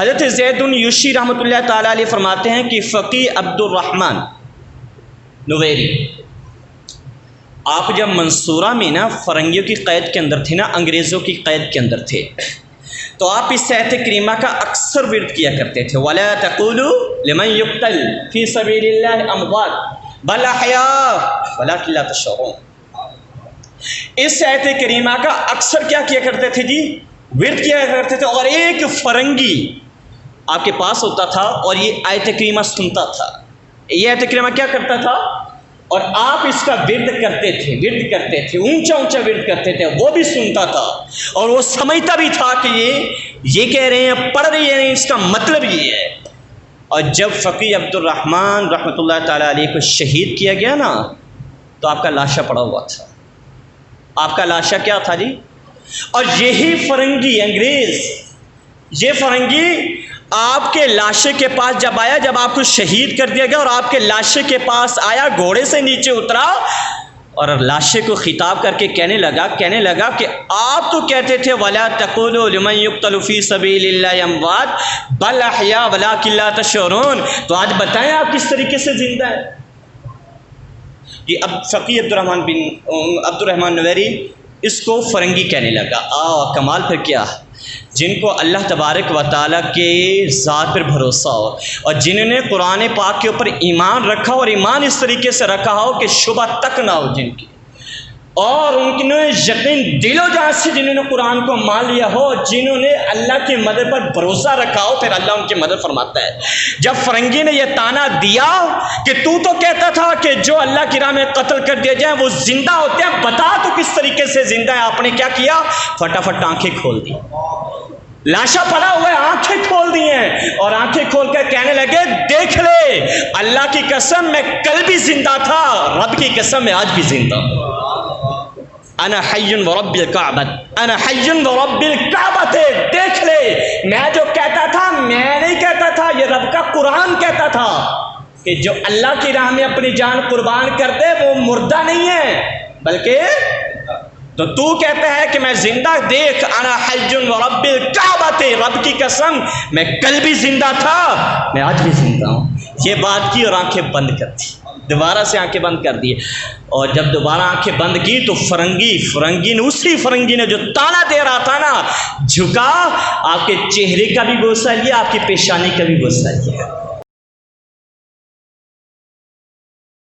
حضرت زید یوشی رحمۃ اللہ تعالیٰ علیہ فرماتے ہیں کہ فقی عبد الرحمن نویری، آپ جب منصورہ میں نا فرنگیوں کی قید کے اندر تھے نا، انگریزوں کی قید کے اندر تھے، تو آپ اس آیت کریمہ کا اکثر ورد کیا کرتے تھے، وَلَا تَقُولُوا لِمَنْ يُقْتَلْ فِي سَبِيلِ اللَّهِ أَمْوَاتٌ بَلْ أَحْيَاءٌ وَلَكِنْ لَا تَشْعُرُونَ۔ اس آیت کریمہ کا اکثر کیا کیا کرتے تھے جی؟ ورد کیا کرتے تھے۔ اور ایک فرنگی آپ کے پاس ہوتا تھا اور یہ آیت کریمہ سنتا تھا، یہ آیت کریمہ کیا کرتا تھا اور آپ اس کا ورد کرتے تھے، اونچا اونچا ورد کرتے تھے، وہ بھی سنتا تھا اور وہ سمجھتا بھی تھا کہ یہ کہہ رہے ہیں، پڑھ رہے ہیں، اس کا مطلب یہ ہے۔ اور جب فقی عبد الرحمن رحمۃ اللہ تعالیٰ علیہ کو شہید کیا گیا نا، تو آپ کا لاشا پڑا ہوا تھا۔ آپ کا لاشا کیا تھا جی؟ اور یہی فرنگی انگریز، یہ فرنگی آپ کے لاشے کے پاس جب آیا، جب آپ کو شہید کر دیا گیا اور آپ کے لاشے کے پاس آیا، گھوڑے سے نیچے اترا اور لاشے کو خطاب کر کے کہنے لگا کہ آپ تو کہتے تھے وَلَا تَقُولُوا لِمَنْ يُقْتَلُ فِي سَبِيلِ اللَّهِ أَمْوَاتٌ بَلْ أَحْيَاءٌ وَلَكِنْ لَا تَشْعُرُونَ۔ تو آج بتائیں آپ کس طریقے سے زندہ ہے؟ یہ اب فقی عبد الرحمن نویری اس کو فرنگی کہنے لگا۔ کمال پھر کیا، جن کو اللہ تبارک و تعالیٰ کے ذات پر بھروسہ ہو اور جنہوں نے قرآن پاک کے اوپر ایمان رکھا اور ایمان اس طریقے سے رکھا ہو کہ شبہ تک نہ ہو جن کی، اور ان نے یقین دل و جان سے جنہوں نے قرآن کو مان لیا ہو، جنہوں نے اللہ کی مدد پر بھروسہ رکھا ہو، پھر اللہ ان کی مدد فرماتا ہے۔ جب فرنگی نے یہ تانا دیا کہ تو کہتا تھا کہ جو اللہ کی راہ میں قتل کر دیا جائے وہ زندہ ہوتے ہیں، بتا تو کس طریقے سے زندہ ہے؟ آپ نے کیا کیا؟ فٹافٹ آنکھیں کھول دی، لاشا پڑا ہوا ہے، آنکھیں کھول دی ہیں، اور آنکھیں کھول کر کہنے لگے دیکھ لے، اللہ کی قسم میں کل بھی زندہ تھا، رب کی قسم میں آج بھی زندہ ہوں۔ انا حی ورب الکعبۃ، انا حی ورب الکعبۃ، دیکھ لے، میں جو کہتا تھا میں نہیں کہتا تھا، یہ رب کا قرآن کہتا تھا کہ جو اللہ کی راہ میں اپنی جان قربان کر دے وہ مردہ نہیں ہے بلکہ تو کہتا ہے کہ میں زندہ، دیکھ انا حی ورب الکعبۃ، رب کی قسم میں کل بھی زندہ تھا، میں آج بھی زندہ ہوں۔ یہ بات کی اور آنکھیں بند کر دی، دوبارہ سے آنکھیں بند کر دی، اور جب دوبارہ آنکھیں بند کی تو فرنگی نے، اسی فرنگی نے جو تانا دے رہا تھا نا، جھکا، آپ کے چہرے کا بھی بوسہ لیا، آپ کی پیشانی کا بھی بوسہ لیا۔